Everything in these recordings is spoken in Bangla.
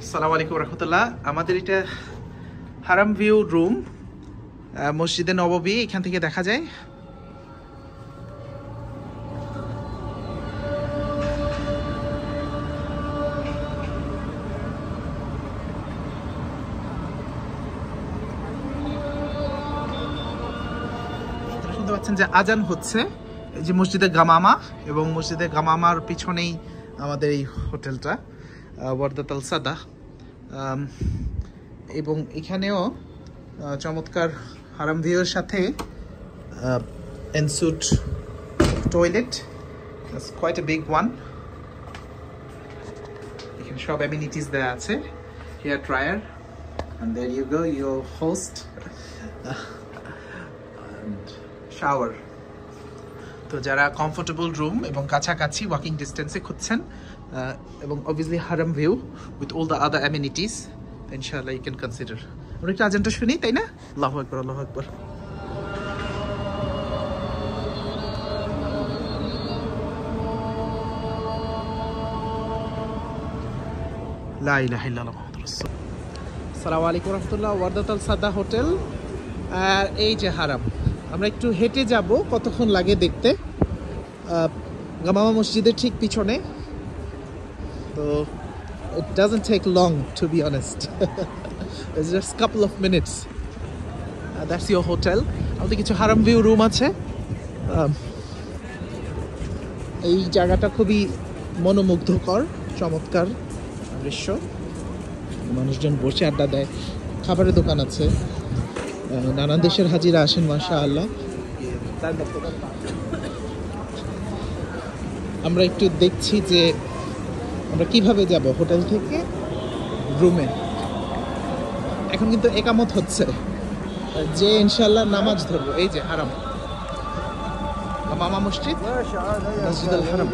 আসসালামু আলাইকুম রহমতুল্লাহ। আমাদের এটা হারাম ভিউ রুম, মসজিদে নববী, এখান থেকে দেখা যায়। শুনতে পাচ্ছেন যে আজান হচ্ছে, এই যে মসজিদে গামামা, এবং মসজিদে গামামার পিছনেই আমাদের এই হোটেলটা ওয়ারদাত আল সাদা। এবং এখানেও চমৎকার হারাম ভিউয়ের সাথে ensuite toilet, quite a big one. এখানে সব অ্যামিনিটিস দেওয়া আছে, hair dryer, and there you go, your host and shower. তো যারা কমফোর্টেবল রুম এবং কাছাকাছি ওয়াকিং ডিস্টেন্সে খুঁজছেন, এবং অবভিয়াসলি হারাম view with all the other amenities, ইনশাআল্লাহ ইউ ক্যান কনসিডার। আমরা একটু আজানটা শুনি, তাই না? আল্লাহু আকবার, আল্লাহু আকবার। লা ইলাহা ইল্লাল্লাহ মুহাম্মাদুর রাসূলুল্লাহ। আসসালামু আলাইকুম রাহমাতুল্লাহ। ওয়ারদাত আল সাদা হোটেল, আর এই যে হারাম। আমরা একটু হেঁটে যাব, কতক্ষণ লাগে দেখতে। গামামা মসজিদের ঠিক পিছনে, তো it doesn't take long to be honest. It's just a couple of minutes. That's your hotel. আমাদের কিছু হারাম ভিউ রুম আছে। এই জায়গাটা খুবই মনোমুগ্ধকর, চমৎকার দৃশ্য। মানুষজন বসে আড্ডা দেয়, খাবারের দোকান আছে, নানান দেশের হাজিরা আসেন মাশাআল্লাহ। আমরা একটু দেখছি যে আমরা কিভাবে যাব হোটেল থেকে রুমে। এখন কিন্তু একামত হচ্ছে, যে ইনশাআল্লাহ নামাজ ধরবো। এই যে হারাম, মামা মসজিদ, মসজিদ আল হারাম।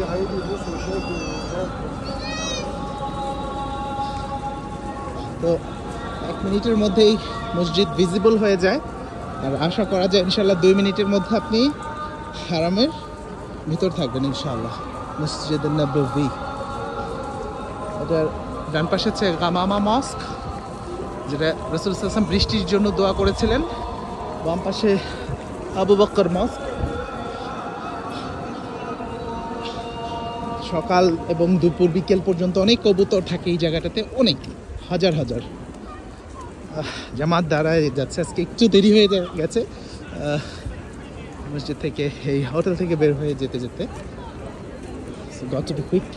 তো 1 মিনিটের মধ্যেই মসজিদ ভিজিবল হয়ে যায়, আর আশা করা যায় ইনশাআল্লাহ 2 মিনিটের মধ্যে আপনি হারামের ভিতর থাকবেন ইনশাআল্লাহ। মসজিদ নববী, এটার ডান পাশে হচ্ছে গামামা মস্ক, যেটা রাসূল সাল্লাল্লাহু আলাইহি ওয়াসাল্লাম বৃষ্টির জন্য দোয়া করেছিলেন। বাম পাশে আবু বকর মস্ক। সকাল এবং দুপুর বিকেল পর্যন্ত অনেক কবুতর থাকে এই জায়গাটাতে, অনেক হাজার হাজার। জামাত দাঁড়ায় যাচ্ছে, আজকে একটু দেরি হয়ে গেছে মসজিদ থেকে, এই হোটেল থেকে বের হয়ে যেতে যেতে। Got to be quick.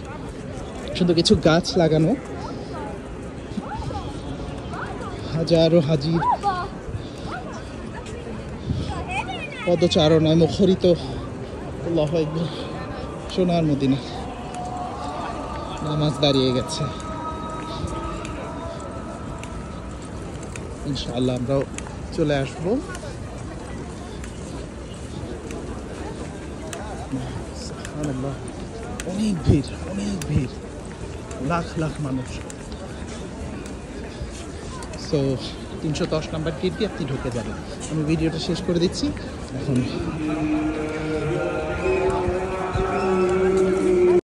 সুন্দর কিছু গাছ লাগানো, হাজারো হাজির পদচারণায় মুখরিত। আল্লাহু আকবার, সোনার মদিনা। নামাজ দাঁড়িয়ে গেছে, ইনশাআল্লাহ আমরাও চলে আসবো। অনেক ভিড়, অনেক ভিড়, লাখ লাখ মানুষ। সো 310 নাম্বার গেট দিয়ে আপনি ঢুকে যাবেন। আমি ভিডিওটা শেষ করে দিচ্ছি এখন।